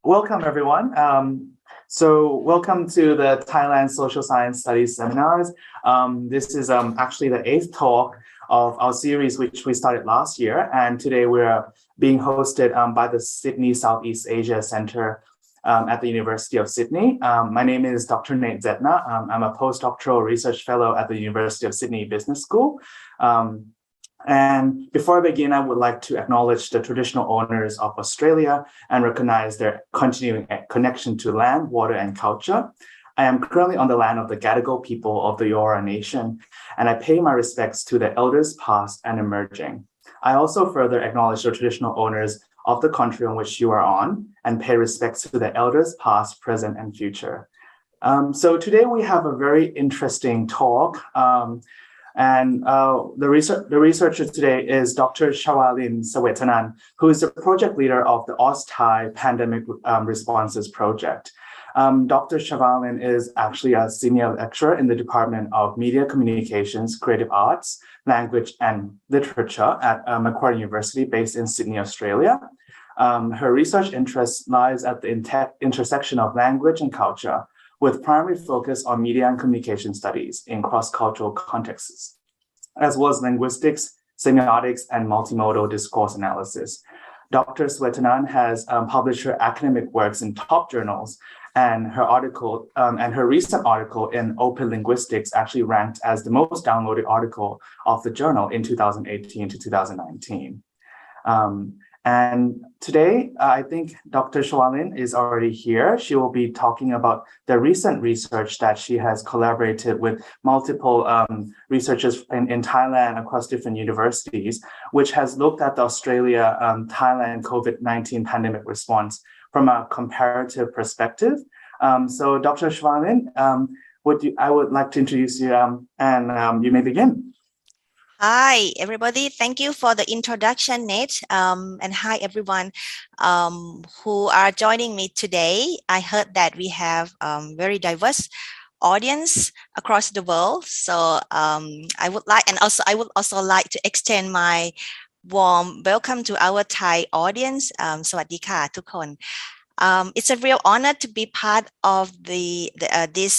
Welcome, everyone. Welcome to the Thailand Social Science Studies Seminars. This is actually the 8th talk of our series, which we started last year. And today we're being hosted by the Sydney Southeast Asia Centre at the University of Sydney. My name is Dr. Nate Zetna. I'm a postdoctoral research fellow at the University of Sydney Business School. And before I begin, I would like to acknowledge the traditional owners of Australia and recognize their continuing connection to land, water, and culture. I am currently on the land of the Gadigal people of the Eora Nation, and I pay my respects to the elders past and emerging. I also further acknowledge the traditional owners of the country on which you are on and pay respects to the elders past, present, and future. So today we have a very interesting talk. The researcher today is Dr. Chavalin Svetanant, who is the project leader of the AUS-THAI Pandemic Responses Project. Dr. Chavalin is actually a senior lecturer in the Department of Media Communications, Creative Arts, Language and Literature at Macquarie University based in Sydney, Australia. Her research interest lies at the intersection of language and culture, with primary focus on media and communication studies in cross-cultural contexts, as well as linguistics, semiotics, and multimodal discourse analysis. Dr. Svetanant has published her academic works in top journals, and her recent article in Open Linguistics actually ranked as the most downloaded article of the journal in 2018 to 2019. And today, I think Dr. Chavalin is already here. She will be talking about the recent research that she has collaborated with multiple researchers in Thailand across different universities, which has looked at the Australia-Thailand COVID-19 pandemic response from a comparative perspective. So Dr. Chavalin, I would like to introduce you and you may begin. Hi, everybody. Thank you for the introduction, Nate. And hi, everyone who are joining me today. I heard that we have very diverse audience across the world. So I would also like to extend my warm welcome to our Thai audience. สวัสดีค่ะทุกคน It's a real honor to be part of this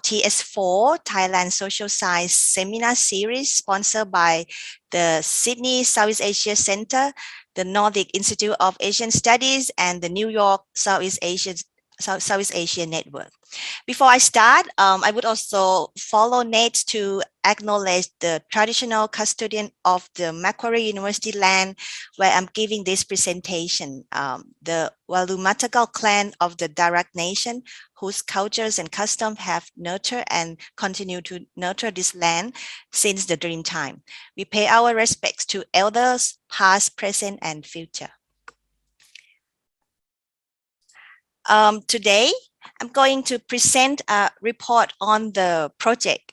TS4 Thailand Social Science Seminar Series sponsored by the Sydney Southeast Asia Centre, the Nordic Institute of Asian Studies, and the New York Southeast Asia Network. Before I start, I would also follow Nate to acknowledge the traditional custodian of the Macquarie University land where I'm giving this presentation, the Wallumattagal clan of the Darak Nation, whose cultures and customs have nurtured and continue to nurture this land since the dream time. We pay our respects to elders, past, present, and future. Today, I'm going to present a report on the project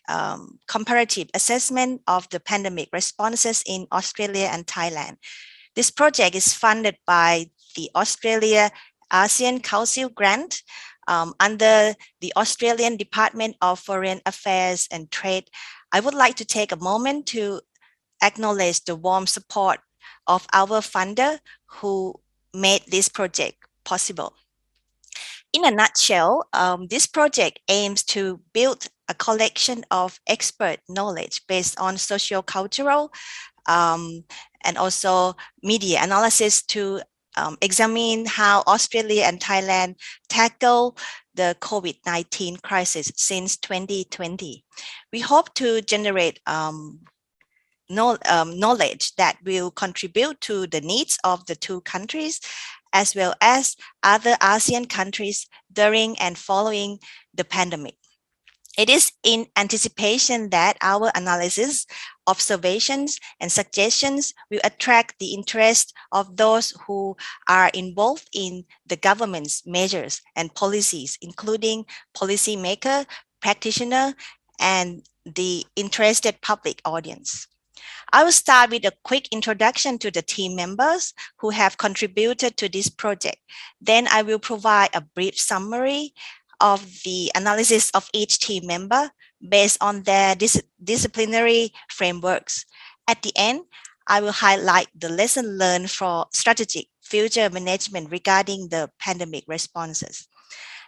Comparative Assessment of the Pandemic Responses in Australia and Thailand. This project is funded by the Australia-ASEAN Council grant under the Australian Department of Foreign Affairs and Trade. I would like to take a moment to acknowledge the warm support of our funder who made this project possible. In a nutshell, this project aims to build a collection of expert knowledge based on socio-cultural and also media analysis to examine how Australia and Thailand tackle the COVID-19 crisis since 2020. We hope to generate knowledge that will contribute to the needs of the two countries as well as other ASEAN countries during and following the pandemic. It is in anticipation that our analysis, observations, and suggestions will attract the interest of those who are involved in the government's measures and policies, including policymakers, practitioners, and the interested public audience. I will start with a quick introduction to the team members who have contributed to this project. Then I will provide a brief summary of the analysis of each team member based on their disciplinary frameworks. At the end, I will highlight the lesson learned for strategic future management regarding the pandemic responses.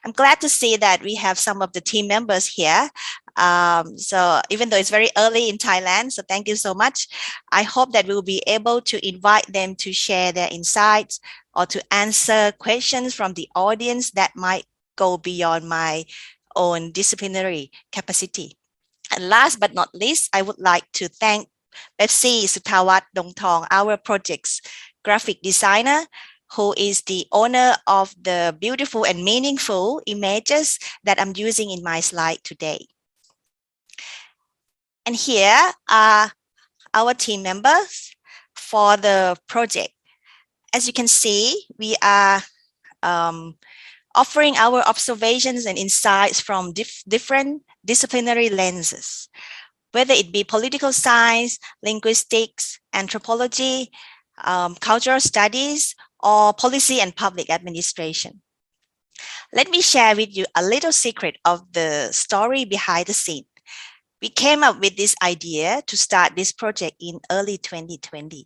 I'm glad to see that we have some of the team members here. So even though it's very early in Thailand, so thank you so much. I hope that we'll be able to invite them to share their insights or to answer questions from the audience that might go beyond my own disciplinary capacity. And last but not least, I would like to thank Pepsi Sutawat Dongthong, our project's graphic designer, who is the owner of the beautiful and meaningful images that I'm using in my slide today. And here are our team members for the project. As you can see, we are offering our observations and insights from different disciplinary lenses, whether it be political science, linguistics, anthropology, cultural studies, or policy and public administration. Let me share with you a little secret of the story behind the scene. We came up with this idea to start this project in early 2020.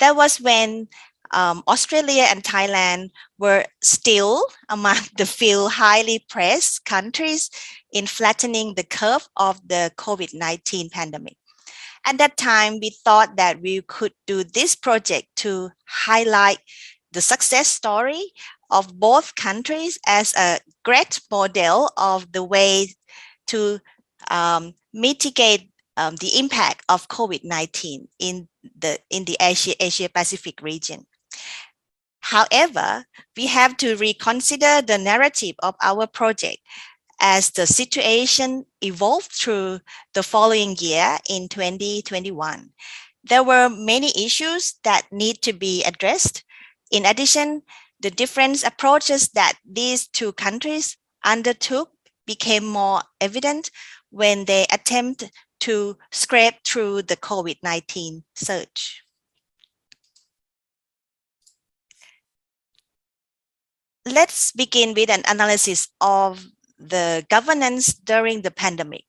That was when Australia and Thailand were still among the few highly pressed countries in flattening the curve of the COVID-19 pandemic. At that time, we thought that we could do this project to highlight the success story of both countries as a great model of the way to mitigate the impact of COVID-19 in the Asia Pacific region. However, we have to reconsider the narrative of our project as the situation evolved through the following year in 2021. There were many issues that need to be addressed. In addition, the different approaches that these two countries undertook became more evident when they attempt to scrape through the COVID-19 surge. Let's begin with an analysis of the governance during the pandemic.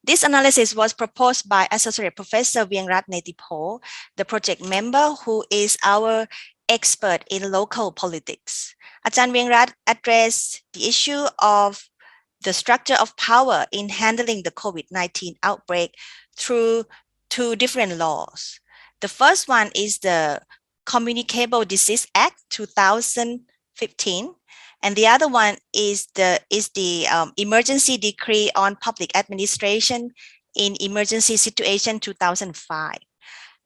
This analysis was proposed by Associate Professor Viengrat Netipo, the project member who is our expert in local politics. Ajahn Viengrat addressed the issue of the structure of power in handling the COVID-19 outbreak through two different laws. The first one is the Communicable Disease Act 2015, and the other one is the Emergency Decree on Public Administration in Emergency Situation 2005.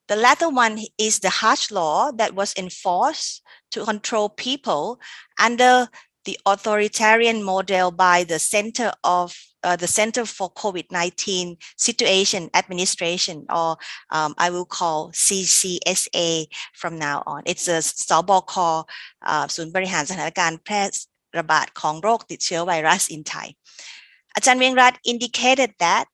The latter one is the harsh law that was enforced to control people under the authoritarian model by the Center for COVID-19 Situation Administration, or I will call CCSA from now on. It's a สบค ศูนย์บริหารสถานการณ์แพร่ระบาดของโรคติดเชื้อไวรัส in Thai. Ajahn Viengrat indicated that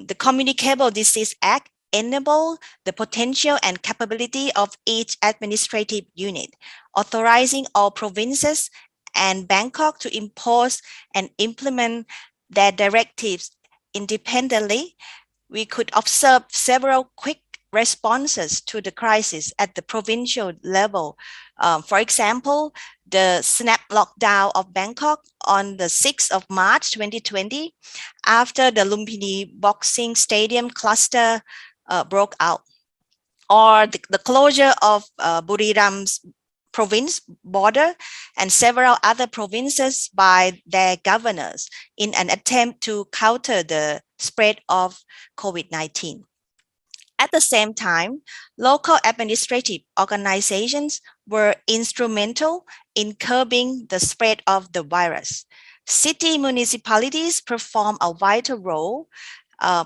the Communicable Disease Act enable the potential and capability of each administrative unit, authorizing all provinces and Bangkok to impose and implement their directives independently. We could observe several quick responses to the crisis at the provincial level. For example, the snap lockdown of Bangkok on the 6th of March 2020, after the Lumpini Boxing Stadium cluster broke out, or the closure of Buriram's province border and several other provinces by their governors in an attempt to counter the spread of COVID-19. At the same time, local administrative organizations were instrumental in curbing the spread of the virus. City municipalities perform a vital role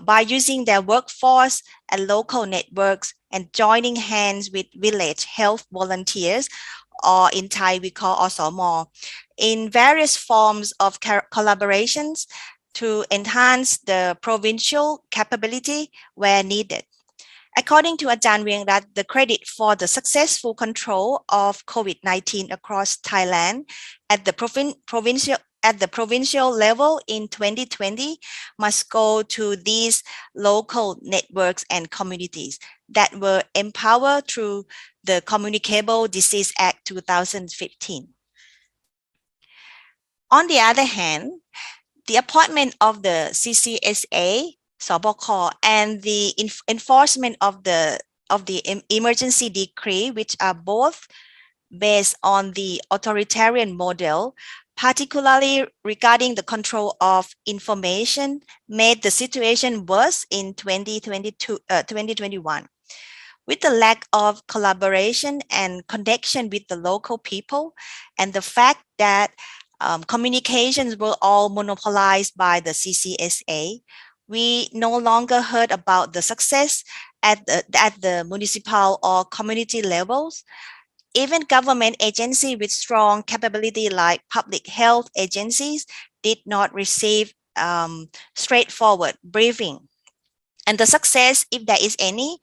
by using their workforce and local networks and joining hands with village health volunteers, or in Thai we call osmo, in various forms of collaborations to enhance the provincial capability where needed. According to Ajahn Viengrat, the credit for the successful control of COVID-19 across Thailand at the at the provincial level in 2020 must go to these local networks and communities that were empowered through the Communicable Disease Act 2015. On the other hand, the appointment of the CCSA, SBK, and the enforcement of the emergency decree, which are both based on the authoritarian model, particularly regarding the control of information, made the situation worse in 2021. With the lack of collaboration and connection with the local people, and the fact that communications were all monopolized by the CCSA, we no longer heard about the success at the municipal or community levels. Even government agencies with strong capability like public health agencies did not receive straightforward briefing. And the success, if there is any,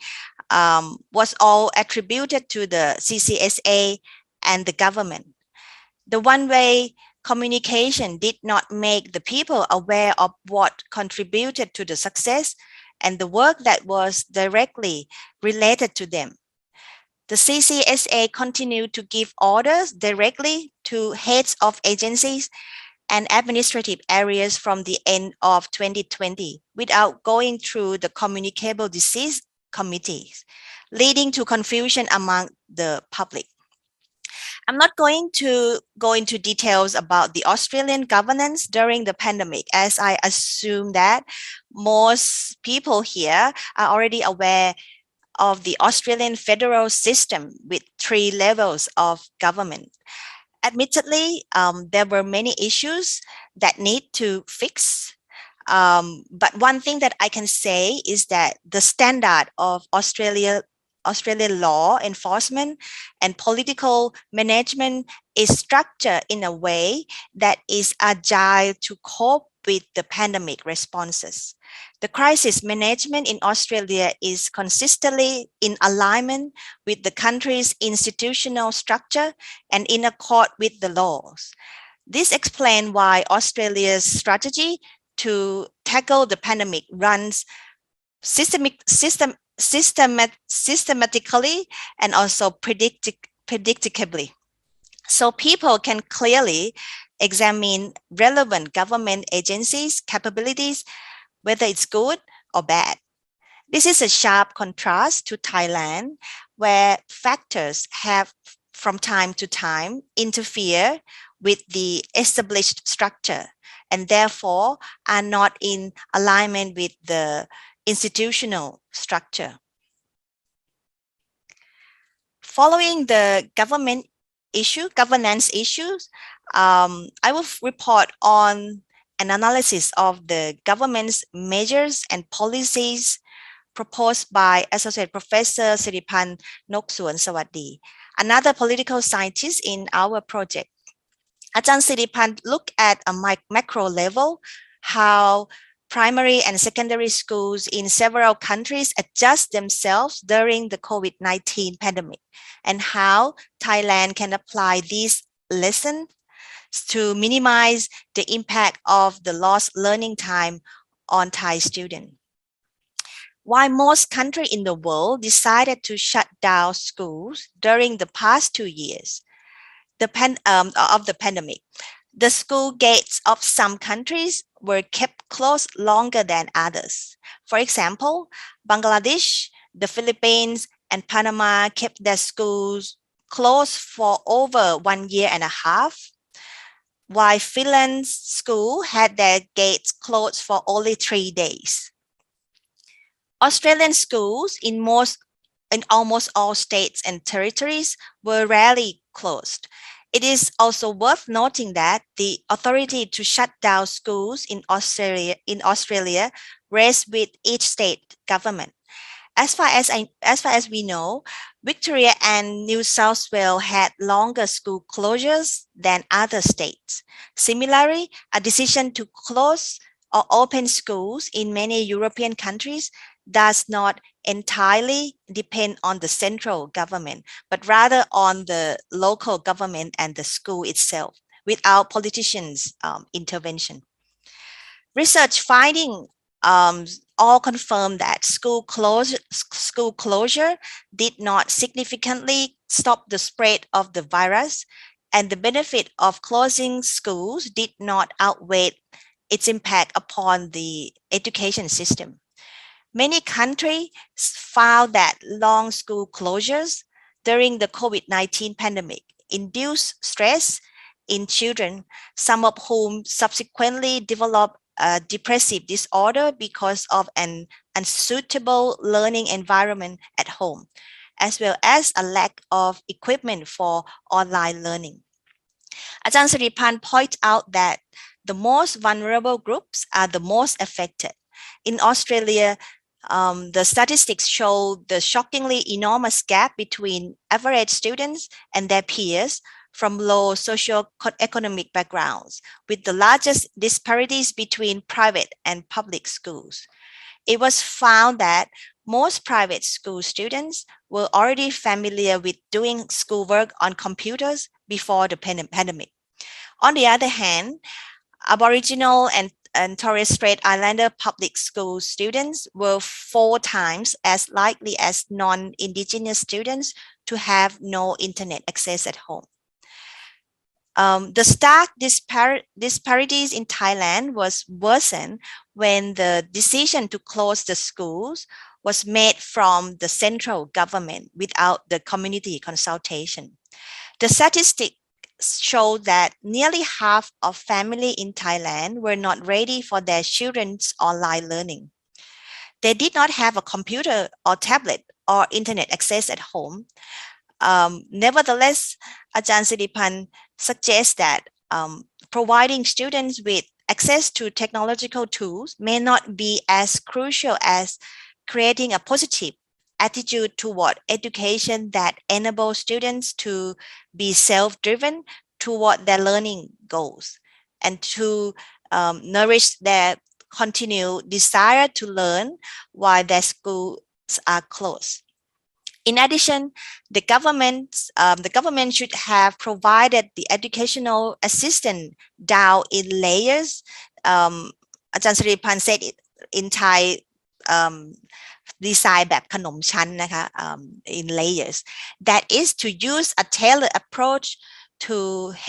was all attributed to the CCSA and the government. The one-way communication did not make the people aware of what contributed to the success and the work that was directly related to them. The CCSA continued to give orders directly to heads of agencies and administrative areas from the end of 2020 without going through the Communicable Disease Committees, leading to confusion among the public. I'm not going to go into details about the Australian governance during the pandemic, as I assume that most people here are already aware of the Australian federal system with 3 levels of government. Admittedly, there were many issues that need to fix. But one thing that I can say is that the standard of Australian law enforcement and political management is structured in a way that is agile to cope with the pandemic responses. The crisis management in Australia is consistently in alignment with the country's institutional structure and in accord with the laws. This explains why Australia's strategy to tackle the pandemic runs systematically and also predictably. So people can clearly examine relevant government agencies' capabilities, whether it's good or bad. This is a sharp contrast to Thailand, where factors have from time to time interfere with the established structure and therefore are not in alignment with the institutional structure. Following the governance issues, I will report on an analysis of the government's measures and policies proposed by Associate Professor Siripan Noksuan Sawadi, another political scientist in our project. Ajahn Siripan looked at a macro level how primary and secondary schools in several countries adjust themselves during the COVID-19 pandemic, and how Thailand can apply these lessons to minimize the impact of the lost learning time on Thai students. While most countries in the world decided to shut down schools during the past 2 years of the pandemic, the school gates of some countries were kept closed longer than others. For example, Bangladesh, the Philippines, and Panama kept their schools closed for over 1.5 years, while Finland's school had their gates closed for only 3 days. Australian schools in almost all states and territories were rarely closed. It is also worth noting that the authority to shut down schools in Australia rests with each state government. As far as we know, Victoria and New South Wales had longer school closures than other states. Similarly, a decision to close or open schools in many European countries does not entirely depend on the central government, but rather on the local government and the school itself, without politicians' intervention. Research finding all confirm that school closure did not significantly stop the spread of the virus, and the benefit of closing schools did not outweigh its impact upon the education system. Many countries found that long school closures during the COVID-19 pandemic induced stress in children, some of whom subsequently developed a depressive disorder because of an unsuitable learning environment at home, as well as a lack of equipment for online learning. Ajahn Siripan points out that the most vulnerable groups are the most affected. In Australia, the statistics show the shockingly enormous gap between average students and their peers from low socio-economic backgrounds, with the largest disparities between private and public schools. It was found that most private school students were already familiar with doing schoolwork on computers before the pandemic. On the other hand, Aboriginal and Torres Strait Islander public school students were 4 times as likely as non-Indigenous students to have no internet access at home. The stark disparities in Thailand was worsened when the decision to close the schools was made from the central government without the community consultation. The statistics show that nearly half of families in Thailand were not ready for their children's online learning. They did not have a computer or tablet or internet access at home. Nevertheless, Ajahn Siripan suggests that providing students with access to technological tools may not be as crucial as creating a positive attitude toward education that enables students to be self-driven toward their learning goals and to nourish their continued desire to learn while their schools are closed. In addition, the government should have provided the educational assistance down in layers. Ajahn Siripan said it in Thai, design แบบขนมชั้นนะคะ in layers. That is to use a tailored approach to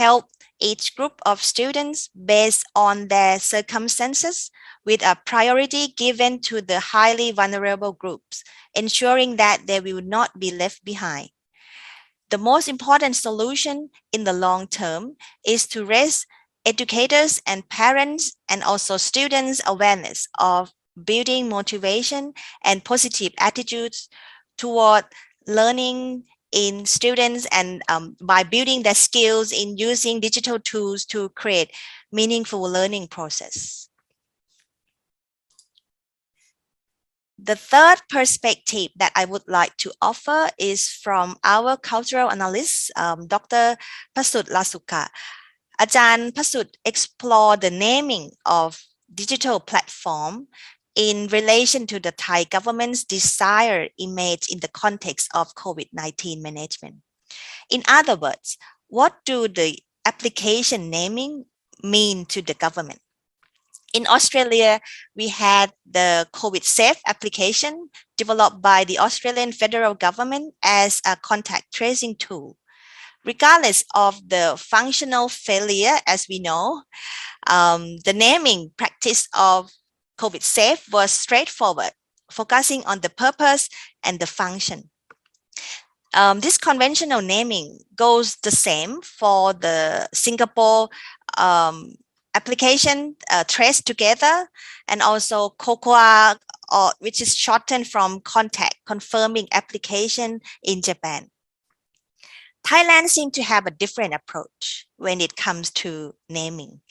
help each group of students based on their circumstances, with a priority given to the highly vulnerable groups, ensuring that they will not be left behind. The most important solution in the long term is to raise educators and parents and also students' awareness of building motivation and positive attitudes toward learning in students and by building their skills in using digital tools to create meaningful learning process. The third perspective that I would like to offer is from our cultural analyst, Dr. Pasut Lasuka. Ajahn Pasut explored the naming of digital platform in relation to the Thai government's desired image in the context of COVID-19 management. In other words, what do the application naming mean to the government? In Australia, we had the COVID-Safe application developed by the Australian federal government as a contact tracing tool. Regardless of the functional failure, as we know, the naming practice of COVID-Safe was straightforward, focusing on the purpose and the function. This conventional naming goes the same for the Singapore application, Trace Together, and also COCOA, which is shortened from Contact Confirming Application in Japan. Thailand seems to have a different approach when it comes to naming.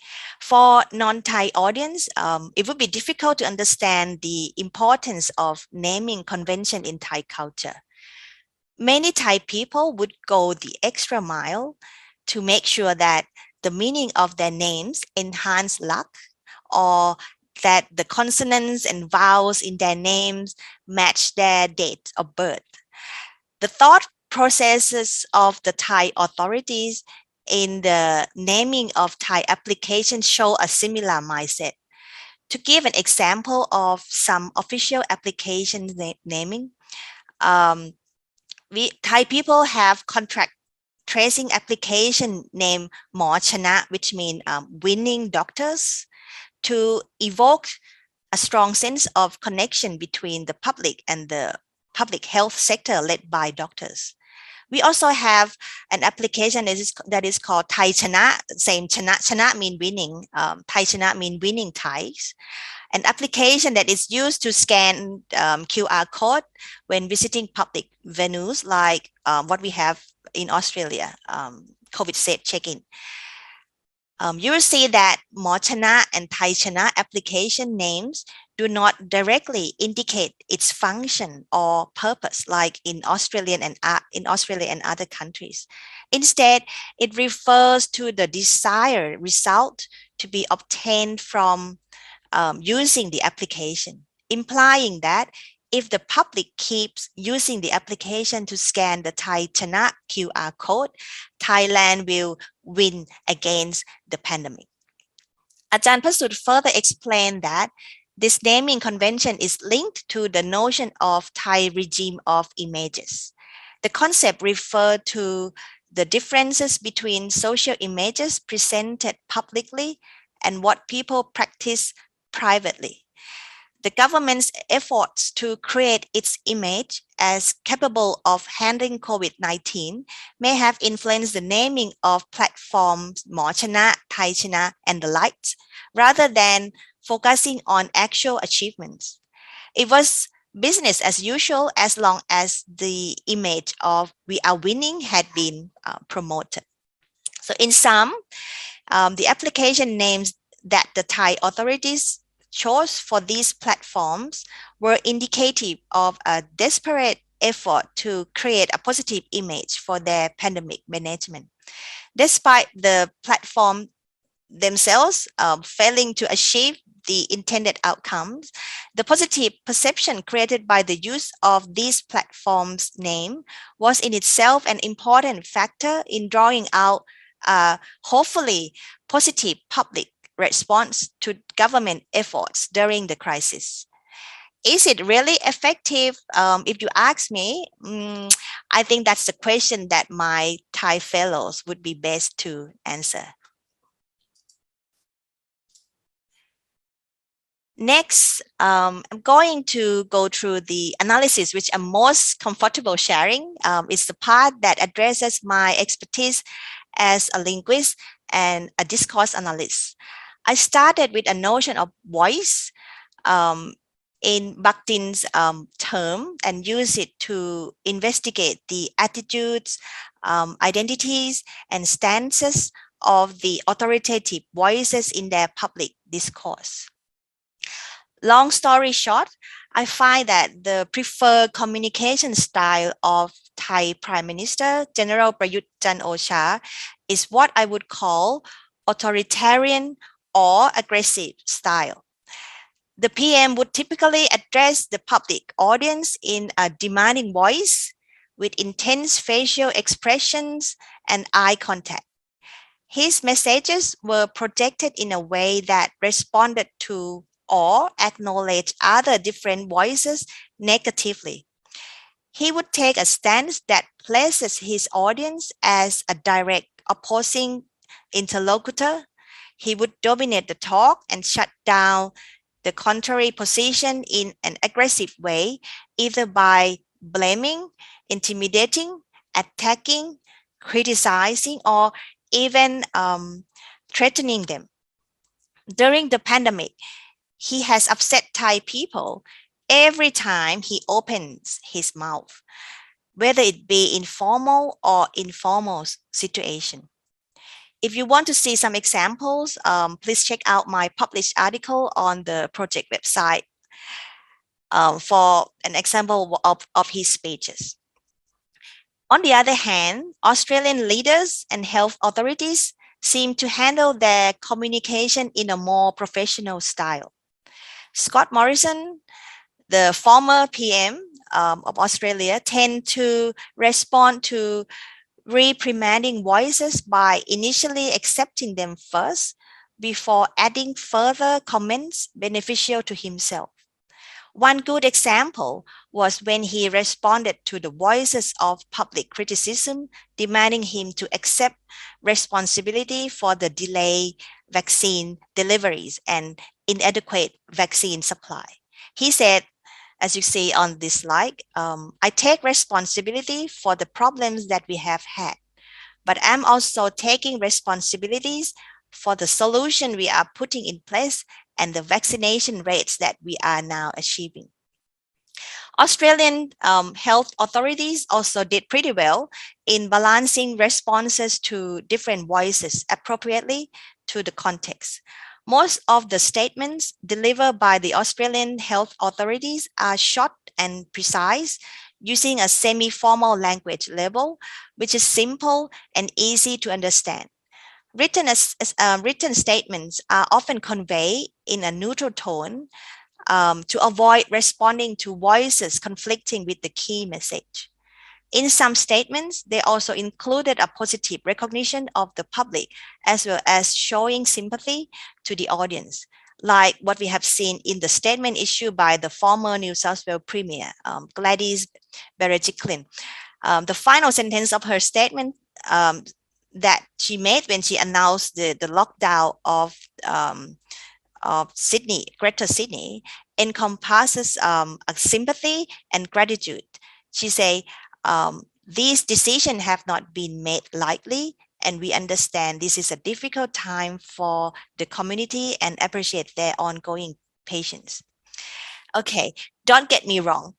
For non-Thai audience, it would be difficult to understand the importance of naming convention in Thai culture. Many Thai people would go the extra mile to make sure that the meaning of their names enhance luck, or that the consonants and vowels in their names match their date of birth. The thought processes of the Thai authorities in the naming of Thai applications show a similar mindset. To give an example of some official application naming, Thai people have contract tracing application named Mo Chana, which means winning doctors, to evoke a strong sense of connection between the public and the public health sector led by doctors. We also have an application that is called Thai Chana, same Chana. Chana mean winning. Thai Chana mean winning Thais. An application that is used to scan QR code when visiting public venues like what we have in Australia, COVID safe check-in. You will see that Mo Chana and Thai Chana application names do not directly indicate its function or purpose like in Australia and other countries. Instead, it refers to the desired result to be obtained from using the application, implying that if the public keeps using the application to scan the Thai Chana QR code, Thailand will win against the pandemic. Ajahn Pasut further explained that this naming convention is linked to the notion of Thai regime of images. The concept referred to the differences between social images presented publicly and what people practice privately. The government's efforts to create its image as capable of handling COVID-19 may have influenced the naming of platforms Mo Chana, Thai Chana, and the likes, rather than focusing on actual achievements. It was business as usual as long as the image of we are winning had been promoted. So in sum, the application names that the Thai authorities chose for these platforms were indicative of a desperate effort to create a positive image for their pandemic management. Despite the platform themselves failing to achieve the intended outcomes, the positive perception created by the use of these platforms' name was in itself an important factor in drawing out hopefully positive public response to government efforts during the crisis. Is it really effective? If you ask me, I think that's the question that my Thai fellows would be best to answer. Next, I'm going to go through the analysis which I'm most comfortable sharing. It's the part that addresses my expertise as a linguist and a discourse analyst. I started with a notion of voice in Bakhtin's term and use it to investigate the attitudes, identities, and stances of the authoritative voices in their public discourse. Long story short, I find that the preferred communication style of Thai Prime Minister General Prayut Chan-o-cha is what I would call authoritarian or aggressive style. The PM would typically address the public audience in a demanding voice with intense facial expressions and eye contact. His messages were projected in a way that responded to or acknowledged other different voices negatively. He would take a stance that places his audience as a direct opposing interlocutor. He would dominate the talk and shut down the contrary position in an aggressive way, either by blaming, intimidating, attacking, criticizing, or even threatening them. During the pandemic, he has upset Thai people every time he opens his mouth, whether it be in formal or informal situation. If you want to see some examples, please check out my published article on the project website for an example of his speeches. On the other hand, Australian leaders and health authorities seem to handle their communication in a more professional style. Scott Morrison, the former PM of Australia, tend to respond to reprimanding voices by initially accepting them first before adding further comments beneficial to himself. One good example was when he responded to the voices of public criticism, demanding him to accept responsibility for the delayed vaccine deliveries and inadequate vaccine supply. He said, as you see on this slide, I take responsibility for the problems that we have had, but I'm also taking responsibilities for the solution we are putting in place and the vaccination rates that we are now achieving. Australian health authorities also did pretty well in balancing responses to different voices appropriately to the context. Most of the statements delivered by the Australian health authorities are short and precise, using a semi-formal language level, which is simple and easy to understand. Written statements are often conveyed in a neutral tone to avoid responding to voices conflicting with the key message. In some statements, they also included a positive recognition of the public as well as showing sympathy to the audience, like what we have seen in the statement issued by the former New South Wales Premier, Gladys Berejiklian. The final sentence of her statement that she made when she announced the lockdown of Sydney, Greater Sydney, encompasses a sympathy and gratitude. She say, these decisions have not been made lightly, and we understand this is a difficult time for the community and appreciate their ongoing patience. Okay, don't get me wrong.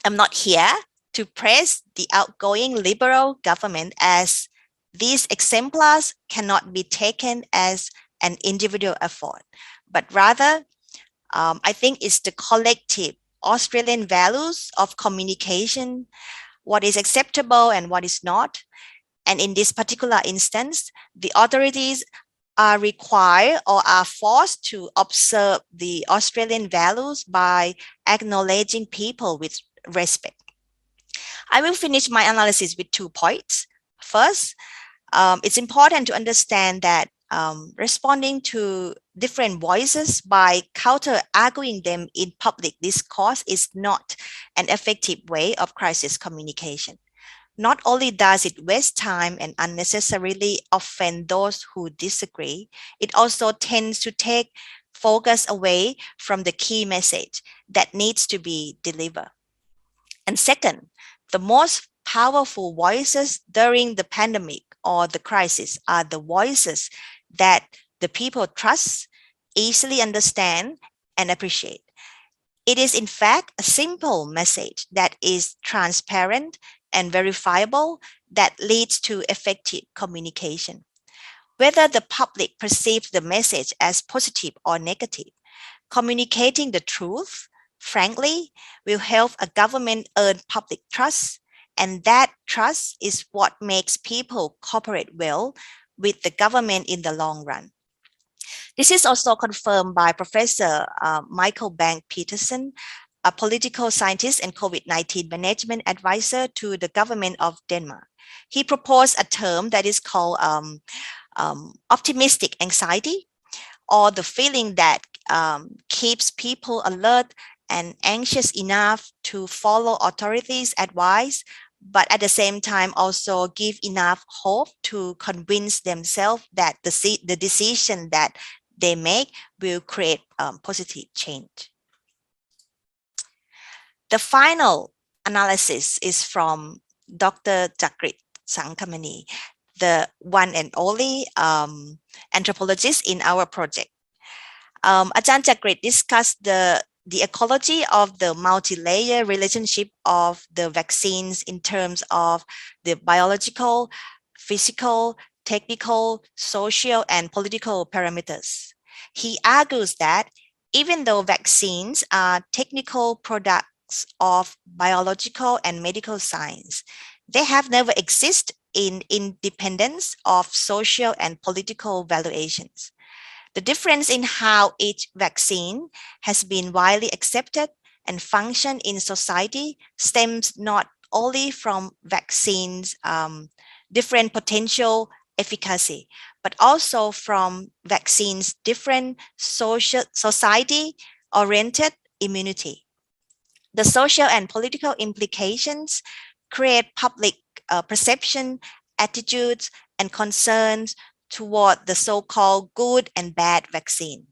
I'm not here to praise the outgoing Liberal government, as these exemplars cannot be taken as an individual effort, but rather I think it's the collective Australian values of communication, what is acceptable and what is not. And in this particular instance, the authorities are required or are forced to observe the Australian values by acknowledging people with respect. I will finish my analysis with 2 points. First, it's important to understand that responding to different voices by counter-arguing them in public discourse is not an effective way of crisis communication. Not only does it waste time and unnecessarily offend those who disagree, it also tends to take focus away from the key message that needs to be delivered. And second, the most powerful voices during the pandemic or the crisis are the voices that the people trust, easily understand, and appreciate. It is in fact a simple message that is transparent and verifiable that leads to effective communication. Whether the public perceives the message as positive or negative, communicating the truth, frankly, will help a government earn public trust, and that trust is what makes people cooperate well with the government in the long run. This is also confirmed by Professor Michael Bank-Petersen, a political scientist and COVID-19 management advisor to the government of Denmark. He proposed a term that is called optimistic anxiety, or the feeling that keeps people alert and anxious enough to follow authorities' advice, but at the same time also give enough hope to convince themselves that the decision that they make will create positive change. The final analysis is from Dr. Chavalin Svetanant, the one and only anthropologist in our project. Ajahn Chavalin discussed the ecology of the multi-layer relationship of the vaccines in terms of the biological, physical, technical, social, and political parameters. He argues that even though vaccines are technical products of biological and medical science, they have never existed in independence of social and political valuations. The difference in how each vaccine has been widely accepted and function in society stems not only from vaccines' different potential efficacy, but also from vaccines' different society-oriented immunity. The social and political implications create public perception, attitudes, and concerns toward the so-called good and bad vaccine.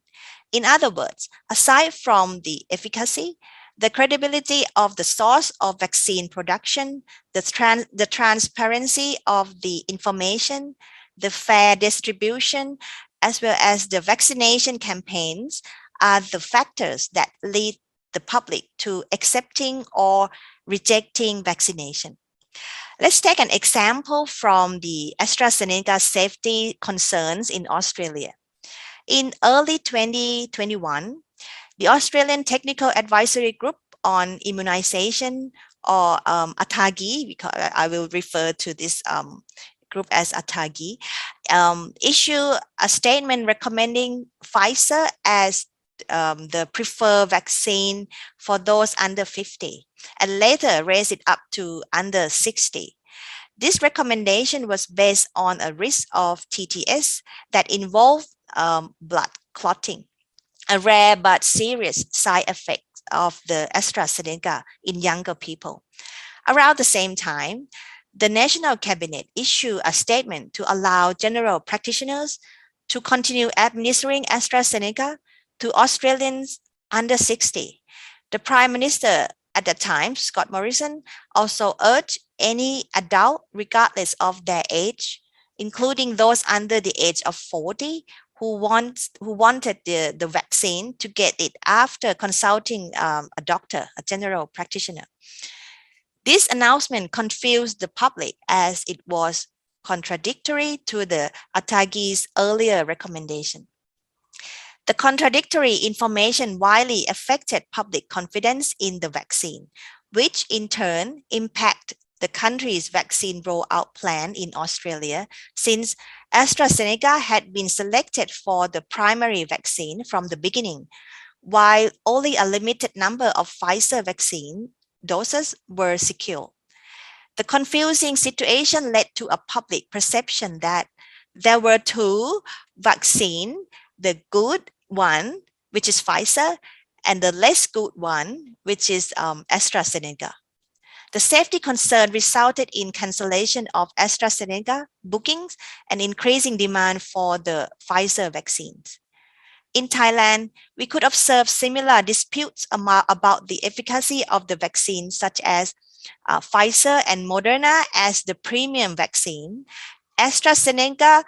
In other words, aside from the efficacy, the credibility of the source of vaccine production, the transparency of the information, the fair distribution, as well as the vaccination campaigns are the factors that lead the public to accepting or rejecting vaccination. Let's take an example from the AstraZeneca safety concerns in Australia. In early 2021, the Australian Technical Advisory Group on Immunization, or ATAGI, I will refer to this group as ATAGI, issued a statement recommending Pfizer as the preferred vaccine for those under 50, and later raised it up to under 60. This recommendation was based on a risk of TTS that involved blood clotting, a rare but serious side effect of the AstraZeneca in younger people. Around the same time, the National Cabinet issued a statement to allow general practitioners to continue administering AstraZeneca to Australians under 60. The Prime Minister at the time, Scott Morrison, also urged any adult, regardless of their age, including those under the age of 40, who wanted the vaccine, to get it after consulting a doctor, a general practitioner. This announcement confused the public as it was contradictory to the ATAGI's earlier recommendation. The contradictory information widely affected public confidence in the vaccine, which in turn impacted the country's vaccine rollout plan in Australia, since AstraZeneca had been selected for the primary vaccine from the beginning, while only a limited number of Pfizer vaccine doses were secured. The confusing situation led to a public perception that there were two vaccines, the good one, which is Pfizer, and the less good one, which is AstraZeneca. The safety concern resulted in cancellation of AstraZeneca bookings and increasing demand for the Pfizer vaccines. In Thailand, we could observe similar disputes about the efficacy of the vaccine, such as Pfizer and Moderna as the premium vaccine. AstraZeneca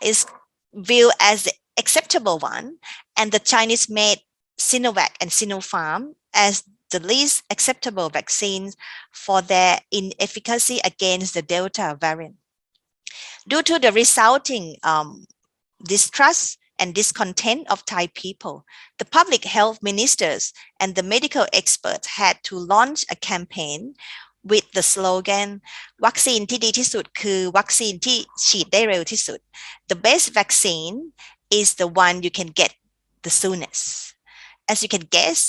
is viewed as the acceptable one, and the Chinese-made Sinovac and Sinopharm as the least acceptable vaccines for their inefficacy against the Delta variant. Due to the resulting distrust and discontent of Thai people, the public health ministers and the medical experts had to launch a campaign with the slogan วัคซีนที่ดีที่สุดคือวัคซีนที่ฉีดได้เร็วที่สุด The best vaccine is the one you can get the soonest. As you can guess,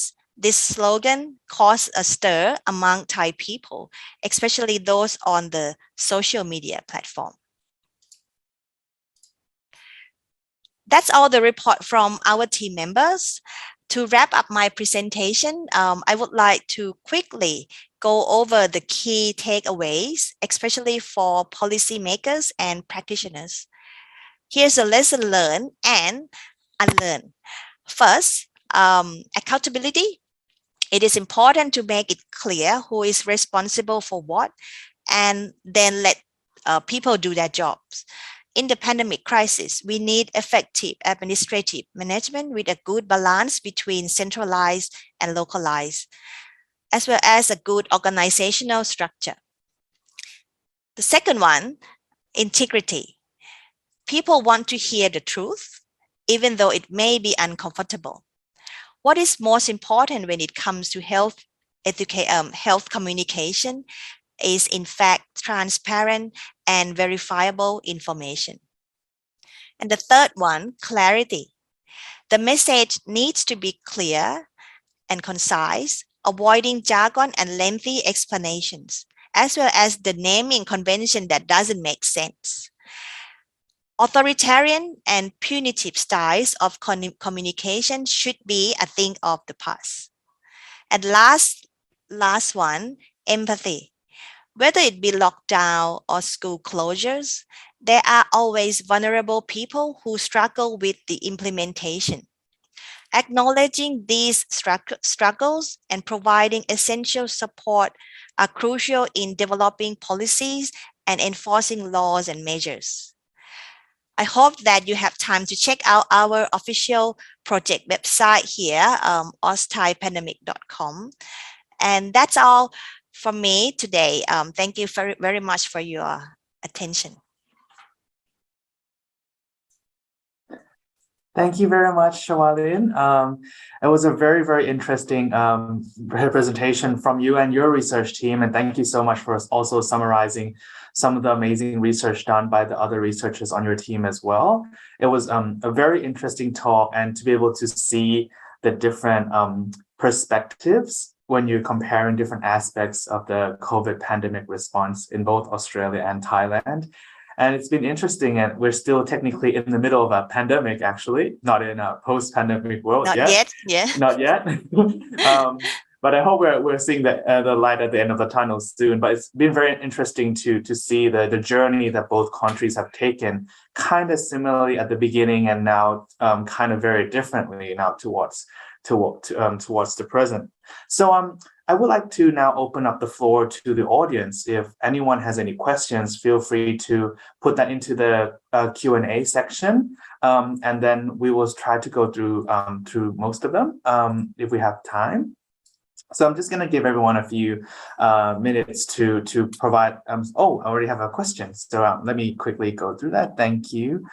this slogan caused a stir among Thai people, especially those on the social media platform. That's all the report from our team members. To wrap up my presentation, I would like to quickly go over the key takeaways, especially for policymakers and practitioners. Here's a lesson learned and unlearned. First, accountability. It is important to make it clear who is responsible for what, and then let people do their jobs. In the pandemic crisis, we need effective administrative management with a good balance between centralized and localized, as well as a good organizational structure. The second one, integrity. People want to hear the truth, even though it may be uncomfortable. What is most important when it comes to health communication is in fact transparent and verifiable information. And the third one, clarity. The message needs to be clear and concise, avoiding jargon and lengthy explanations. as well as the naming convention that doesn't make sense. Authoritarian and punitive styles of communication should be a thing of the past. And last one, empathy. Whether it be lockdown or school closures, there are always vulnerable people who struggle with the implementation. Acknowledging these struggles and providing essential support are crucial in developing policies and enforcing laws and measures. I hope that you have time to check out our official project website here, AUS-THAI-pandemic.com. And that's all from me today. Thank you very, very much for your attention. Thank you very much, Chavalin. It was a very, very interesting presentation from you and your research team. And thank you so much for also summarizing some of the amazing research done by the other researchers on your team as well. It was a very interesting talk, and to be able to see the different perspectives when you're comparing different aspects of the COVID pandemic response in both Australia and Thailand. And it's been interesting, and we're still technically in the middle of a pandemic, actually, not in a post-pandemic world yet. Not yet. But I hope we're seeing the light at the end of the tunnel soon. But it's been very interesting to see the journey that both countries have taken, kind of similarly at the beginning, and now kind of very differently now towards the present. So I would like to now open up the floor to the audience. If anyone has any questions, feel free to put that into the Q&A section, and then we will try to go through most of them if we have time. So I'm just going to give everyone a few minutes to provide. Oh, I already have a question. So let me quickly go through that. Thank you.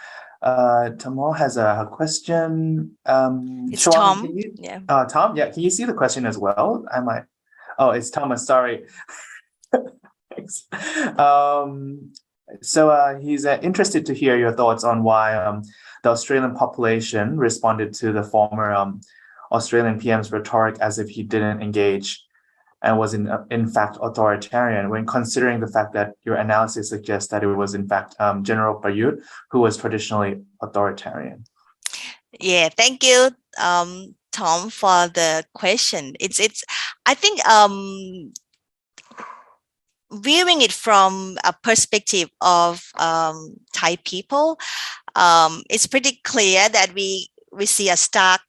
Tamal has a question. It's Sean, Tom. Tom, yeah, can you see the question as well? I might. Oh, it's Thomas, sorry. Thanks. So he's interested to hear your thoughts on why the Australian population responded to the former Australian PM's rhetoric as if he didn't engage and was in fact authoritarian, when considering the fact that your analysis suggests that it was in fact General Prayut who was traditionally authoritarian. Yeah, thank you, Tom, for the question. It's I think viewing it from a perspective of Thai people, it's pretty clear that we see a stark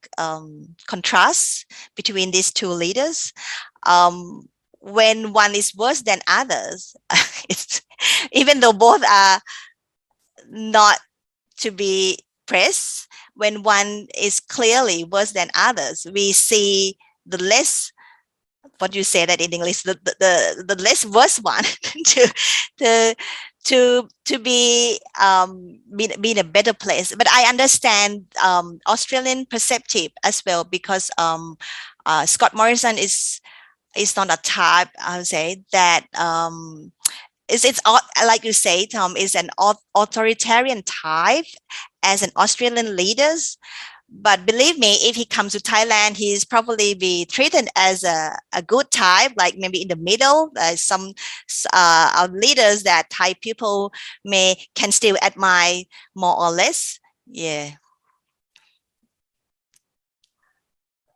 contrast between these two leaders. When one is worse than others, it's, even though both are not to be praised, when one is clearly worse than others, we see the less, what you say that in English, the less worse one to be in a better place. But I understand Australian perspective as well, because Scott Morrison is not a type, I would say, that it's like you say, Tom, is an authoritarian type as an Australian leaders. But believe me, if he comes to Thailand, he's probably be treated as a good type, like maybe in the middle. Some leaders that Thai people can still admire more or less. Yeah.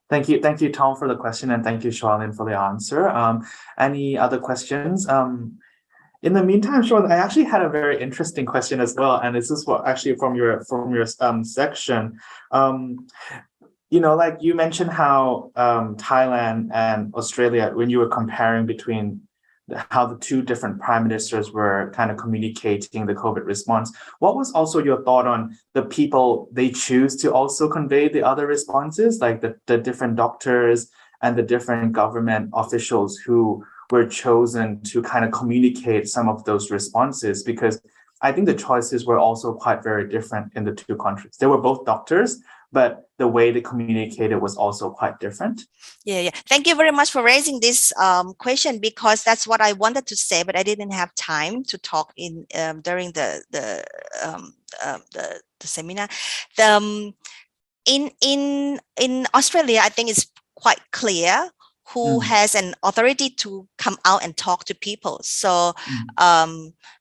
Thank you, Tom, for the question, and thank you, Chavalin, for the answer. Any other questions? In the meantime, Sean, I actually had a very interesting question as well, and this is what actually from your section. You know, like you mentioned how Thailand and Australia, when you were comparing between how the two different prime ministers were kind of communicating the COVID response, what was also your thought on the people they choose to also convey the other responses, like the different doctors and the different government officials who were chosen to kind of communicate some of those responses? Because I think the choices were also quite very different in the two countries. They were both doctors, but the way they communicated was also quite different. Yeah. Thank you very much for raising this question, because that's what I wanted to say, but I didn't have time to talk in during the seminar. In Australia, I think it's quite clear who has an authority to come out and talk to people. So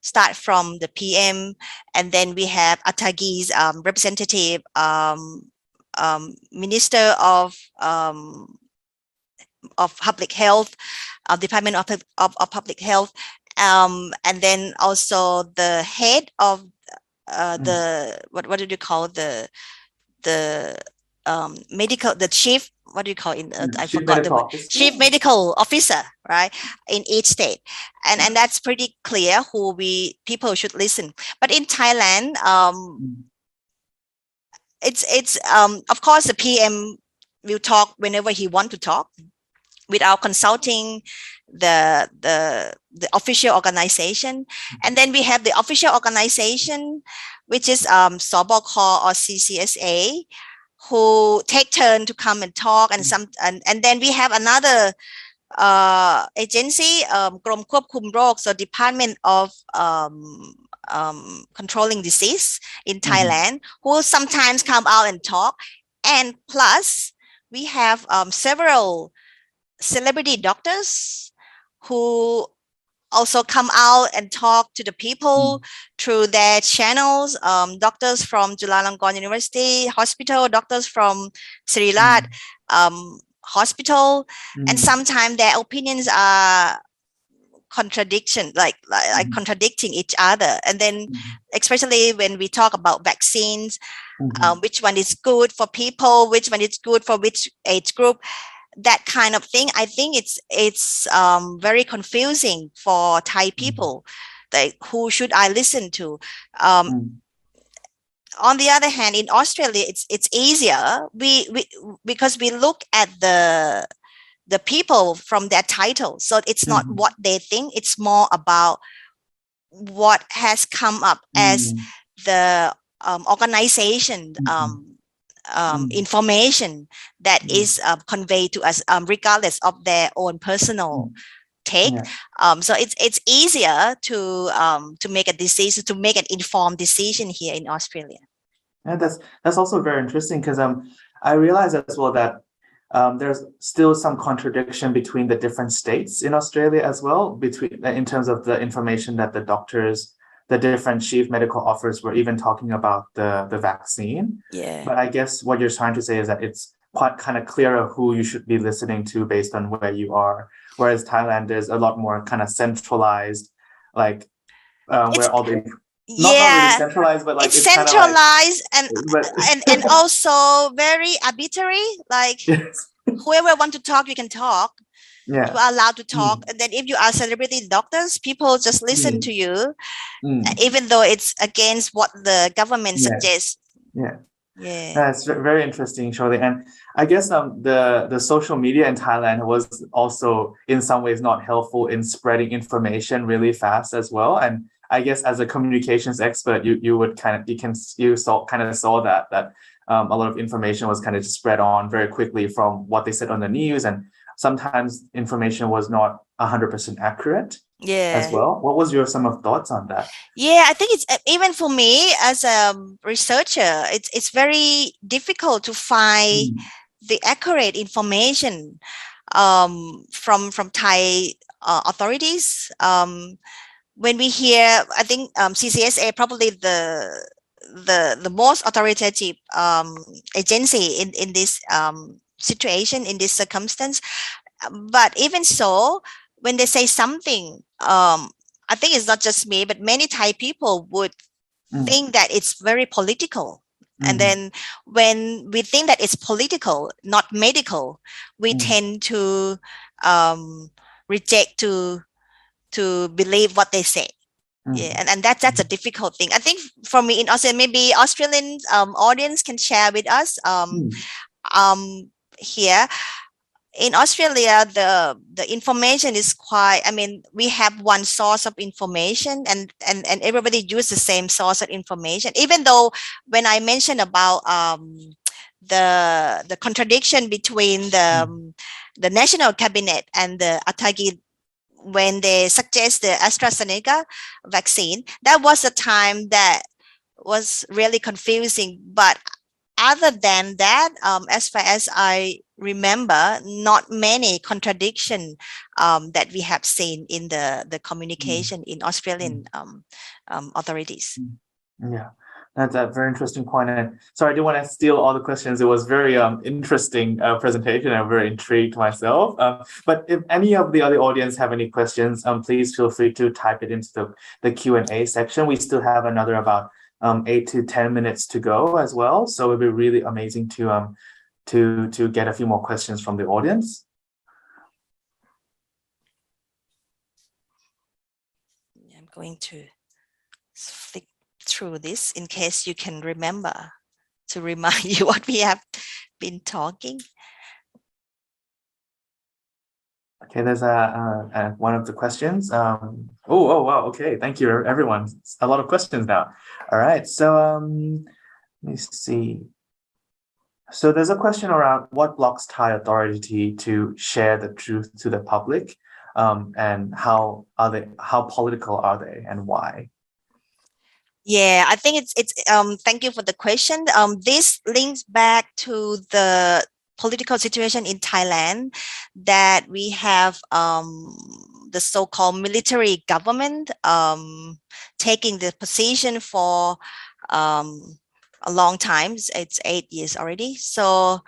start from the PM, and then we have ATHAI's representative, Minister of Public Health, Department of Public Health, and then also the head of the what do you call the medical, the chief, what do you call it? I forgot the word. Chief medical officer, right, in each state, and that's pretty clear who people should listen. But in Thailand, it's of course the PM will talk whenever he want to talk, without consulting the official organization. And then we have the official organization, which is SOBK or CCSA, who take turn to come and talk, and then we have another agency, Krom Kwop Kum Rok, so Department of Controlling Disease in Thailand, who will sometimes come out and talk. And plus we have several celebrity doctors who also come out and talk to the people through their channels, doctors from Chulalongkorn University Hospital, doctors from Sri Lat Hospital, and sometimes their opinions are contradicting each other. And then especially when we talk about vaccines, which one is good for people, which one is good for which age group, that kind of thing. I think it's very confusing for Thai people. Like, who should I listen to? On the other hand, in Australia, it's easier. Because we look at the people from their title. So it's not what they think. It's more about what has come up as the organization information that is conveyed to us, regardless of their own personal take. So it's easier to make a decision, to make an informed decision here in Australia. Yeah, that's also very interesting, because I realize as well that there's still some contradiction between the different states in Australia as well, in terms of the information that the doctors, the different chief medical officers were even talking about the vaccine. Yeah. But I guess what you're trying to say is that it's quite kind of clearer who you should be listening to based on where you are. Whereas Thailand is a lot more kind of centralized, like where all the not really centralized, but like it's centralized, and also very arbitrary. Like whoever want to talk, you can talk. You are allowed to talk, and then if you are celebrity doctors, people just listen to you, even though it's against what the government suggests. That's very interesting, surely. And I guess the social media in Thailand was also in some ways not helpful in spreading information really fast as well. And I guess as a communications expert, you saw that a lot of information was kind of spread on very quickly from what they said on the news, and sometimes information was not 100% accurate as well. What was your thoughts on that? Yeah, I think it's, even for me as a researcher, it's very difficult to find the accurate information from Thai authorities. When we hear, I think CCSA probably the most authoritative agency in this situation, in this circumstance. But even so, when they say something, I think it's not just me, but many Thai people would think that it's very political. And then when we think that it's political, not medical, we tend to reject to believe what they say. And that's a difficult thing. I think for me in Australia, maybe Australian audience can share with us here. In Australia, the information is quite, I mean, we have one source of information, and everybody uses the same source of information. Even though when I mentioned about the contradiction between the national cabinet and the ATHAI, when they suggest the AstraZeneca vaccine, that was a time that was really confusing. But other than that, as far as I remember not many contradiction that we have seen in the communication in Australian authorities. Yeah, that's a very interesting point. And sorry, I didn't want to steal all the questions. It was very interesting presentation. I'm very intrigued myself. But if any of the other audience have any questions, please feel free to type it into the Q&A section. We still have another about 8 to 10 minutes to go as well. So it'd be really amazing to get a few more questions from the audience. I'm going to flick through this in case you can remember, to remind you what we have been talking. Okay, there's one of the questions. Oh, wow. Okay, thank you, everyone. It's a lot of questions now. All right, so let me see. So there's a question around what blocks Thai authority to share the truth to the public, and how political are they and why? Yeah, I think it's thank you for the question. This links back to the political situation in Thailand, that we have the so-called military government taking the position for a long time. It's 8 years already. So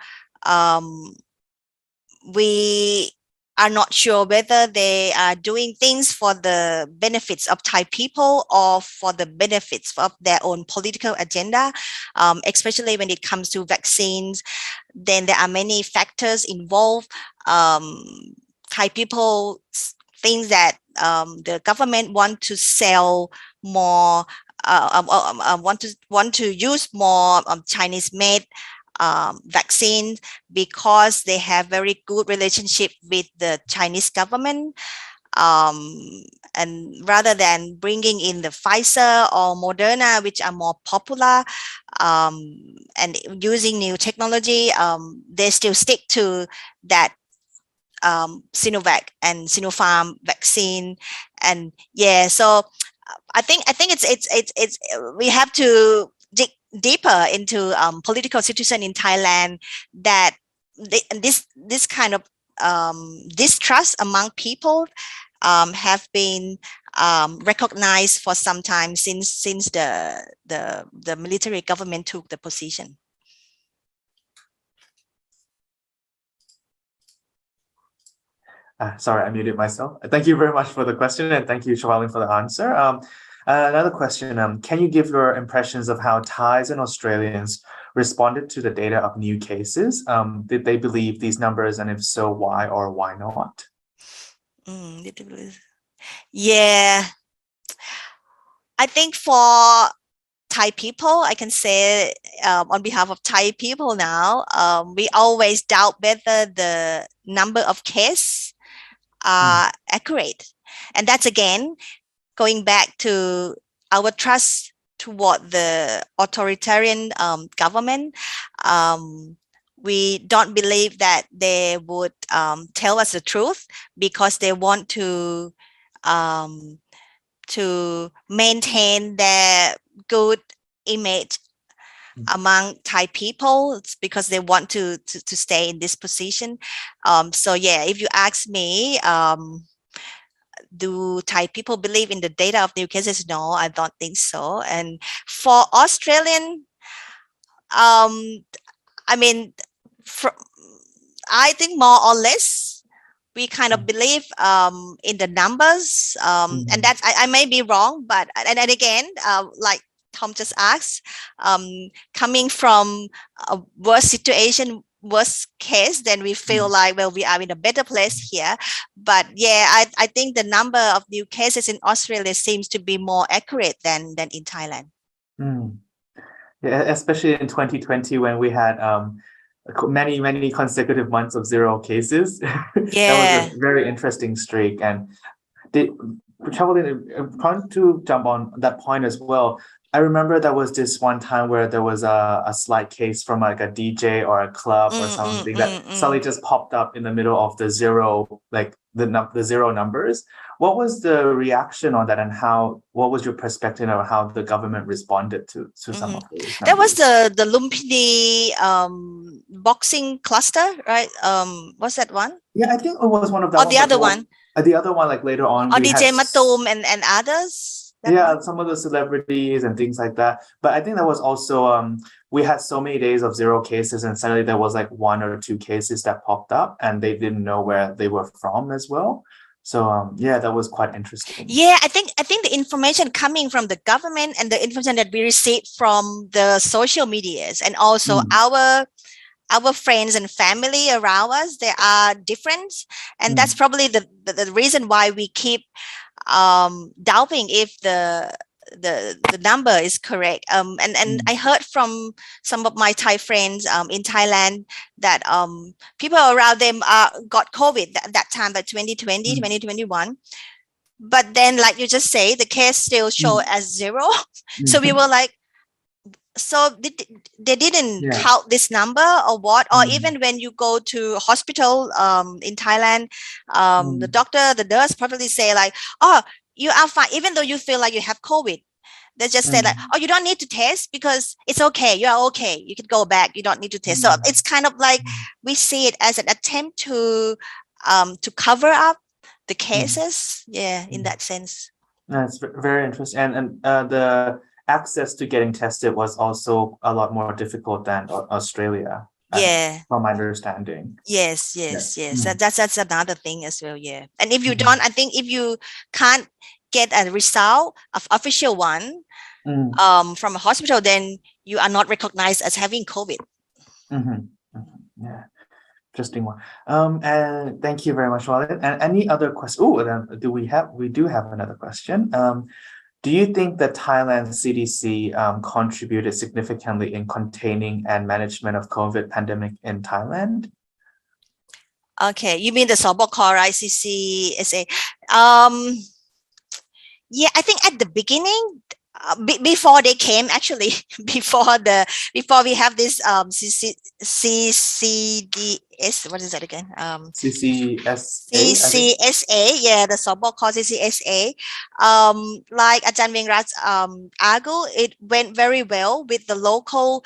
we are not sure whether they are doing things for the benefits of Thai people or for the benefits of their own political agenda, especially when it comes to vaccines. Then there are many factors involved. Thai people think that the government want to sell more, want to use more Chinese-made vaccine because they have very good relationship with the Chinese government, and rather than bringing in the Pfizer or Moderna, which are more popular, and using new technology, they still stick to that Sinovac and Sinopharm vaccine. And yeah, so I think it's we have to dig deeper into political situation in Thailand, that this kind of distrust among people have been recognized for some time since the military government took the position. Sorry, I muted myself. Thank you very much for the question, and thank you, Chavalin, for the answer. Another question, can you give your impressions of how Thais and Australians responded to the data of new cases? Did they believe these numbers, and if so, why or why not? Yeah, I think for Thai people, I can say on behalf of Thai people now, we always doubt whether the number of cases are accurate. And that's again going back to our trust toward the authoritarian government. We don't believe that they would tell us the truth because they want to maintain their good image among Thai people. It's because they want to stay in this position. So yeah, if you ask me, do Thai people believe in the data of new cases? No, I don't think so. And for Australian, I mean, I think more or less we kind of believe in the numbers, and that's I may be wrong, but and again, like Tom just asked, coming from a worse situation, worst case, then we feel like, well, we are in a better place here. But yeah, I think the number of new cases in Australia seems to be more accurate than in Thailand. Yeah, especially in 2020 when we had many consecutive months of 0 cases. That was a very interesting streak. And trying to jump on that point as well, I remember there was this one time where there was a slight case from like a DJ or a club or something that suddenly just popped up in the middle of the 0, like the 0 numbers. What was the reaction on that, and what was your perspective of how the government responded to some of those numbers? That was the Lumpini boxing cluster, right? What's that one? Yeah, I think it was one of that Or one. the other one? The other one, like later on, Or we had DJ Matum and others? That yeah, one? some of the celebrities and things like that. But I think that was also we had so many days of zero cases, and suddenly there was like one or two cases that popped up, and they didn't know where they were from as well. So yeah, that was quite interesting. Yeah, I think the information coming from the government and the information that we received from the social medias and also our friends and family around us, they are different, and that's probably the reason why we keep doubting if the number is correct. And I heard from some of my Thai friends in Thailand that people around them got COVID that time, like 2020, 2021. But then, like you just say, the case still show as zero. So we were like, so they didn't count this number or what? Or even when you go to hospital in Thailand, the nurse probably say like, oh, you are fine, even though you feel like you have COVID. They just say like, oh, you don't need to test because it's okay. You are okay. You can go back. You don't need to test. So it's kind of like we see it as an attempt to cover up the cases. Yeah, in that sense. That's very interesting. And the access to getting tested was also a lot more difficult than Australia. Yeah. From my understanding. Yes. That's another thing as well. Yeah. And if you don't, I think if you can't get a result of official one from a hospital, then you are not recognized as having COVID. Yeah. Interesting one. And thank you very much for it. And any other questions? Oh, then we do have another question. Do you think that Thailand CDC contributed significantly in containing and management of COVID pandemic in Thailand? Okay, you mean the SOBOK, right? CCSA. Yeah, I think at the beginning, before they came, actually, before we have this CCDS, what is that again? CCSA, yeah, the SOBOK called CCSA. Like Ajahn Wingrat argue, it went very well with the local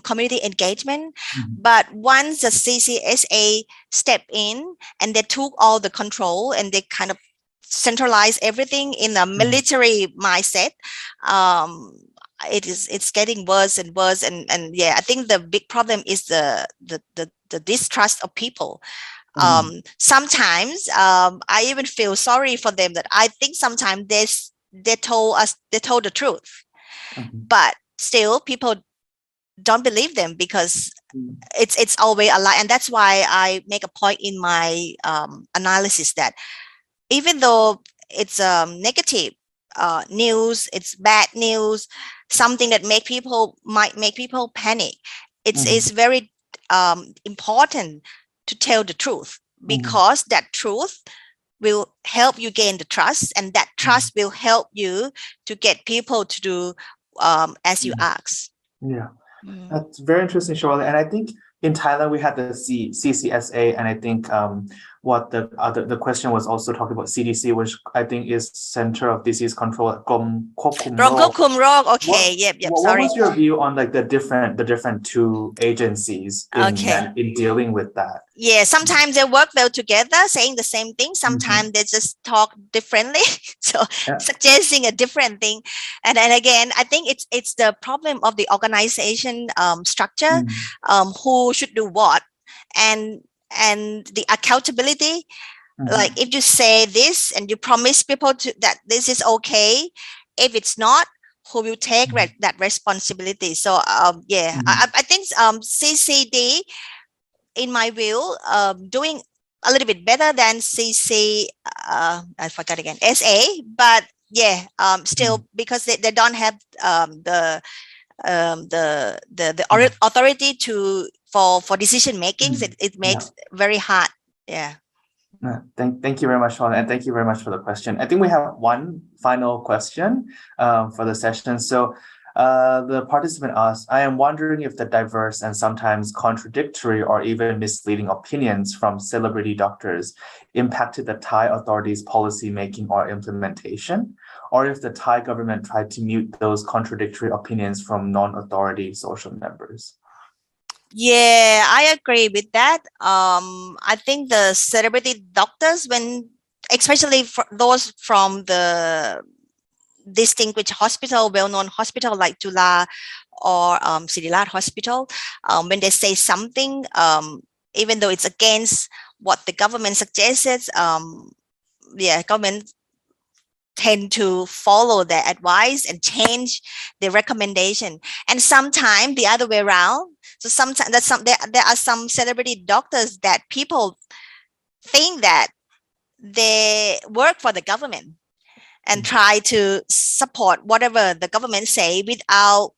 community engagement. But once the CCSA stepped in and they took all the control and they kind of centralize everything in a military mindset, it's getting worse and worse. And yeah, I think the big problem is the distrust of people. Sometimes I even feel sorry for them, that I think sometimes they told the truth, but still people don't believe them because it's always a lie. And that's why I make a point in my analysis that even though it's negative news, it's bad news, something that might make people panic, it's very important to tell the truth, because that truth will help you gain the trust, and that trust will help you to get people to do as you ask. Yeah. That's very interesting, Charlotte. And I think in Thailand we had the CCSA, and I think what the question was also talking about CDC, which I think is Center of Disease Control, กรมควบคุมโรค Okay, yep. What Sorry. was your view on like the different two agencies in dealing with that? Yeah, sometimes they work well together, saying the same thing. Sometimes they just talk differently, so suggesting a different thing. And then again, I think it's the problem of the organization structure, who should do what, and the accountability. Like if you say this and you promise people that this is okay, if it's not, who will take that responsibility? So I think CCD, in my view, doing a little bit better than I forgot again, SA, but yeah, still, because they don't have the authority for decision making. It makes very hard. Yeah. Thank you very much, Sean, and thank you very much for the question. I think we have one final question for the session. So the participant asked, I am wondering if the diverse and sometimes contradictory or even misleading opinions from celebrity doctors impacted the Thai authorities' policy making or implementation, or if the Thai government tried to mute those contradictory opinions from non-authority social members. Yeah, I agree with that. I think the celebrity doctors, when especially for those from the distinguished hospital, well-known hospital like Tula or Siddharth Hospital, when they say something, even though it's against what the government suggests, yeah, government tend to follow their advice and change the recommendation. And sometimes the other way around. So sometimes there are some celebrity doctors that people think that they work for the government and try to support whatever the government say without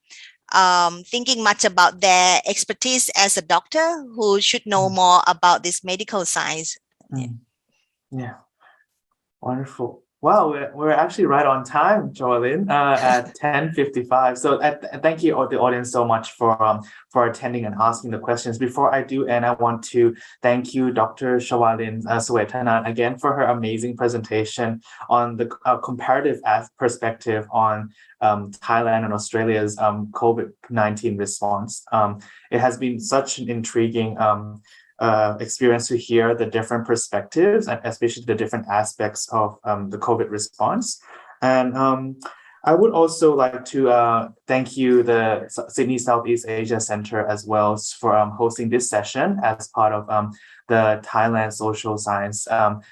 thinking much about their expertise as a doctor who should know more about this medical science. Yeah. Wonderful. Wow, we're actually right on time, Joelyn, at 10:55. So thank you, the audience, so much for attending and asking the questions. Before I do end, I want to thank you, Dr. Chavalin Svetanant, again for her amazing presentation on the comparative perspective on Thailand and Australia's COVID-19 response. It has been such an intriguing experience to hear the different perspectives and especially the different aspects of the COVID response. And I would also like to thank you, the Sydney Southeast Asia Center, as well for hosting this session as part of the Thailand Social Science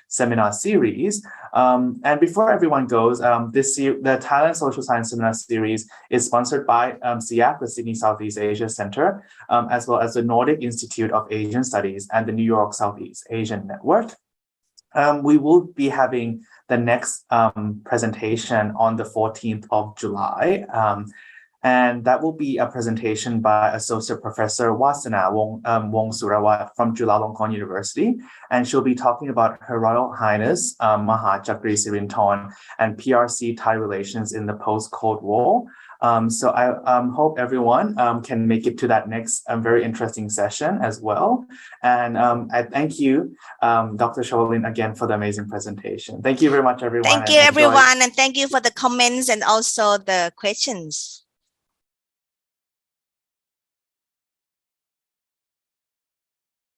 Seminar Series. And before everyone goes, the Thailand Social Science Seminar Series is sponsored by SIAC, the Sydney Southeast Asia Center, as well as the Nordic Institute of Asian Studies and the New York Southeast Asian Network. We will be having the next presentation on the 14th of July. And that will be a presentation by Associate Professor Wasana Wong Surawat from Chulalongkorn University. And she'll be talking about Her Royal Highness Maha Chakri Sirinthorn and PRC-Thai relations in the post-Cold War. So I hope everyone can make it to that next very interesting session as well. And I thank you, Dr. Chavalin, again for the amazing presentation. Thank you very much, everyone. Thank you, everyone. And thank you for the comments and also the questions.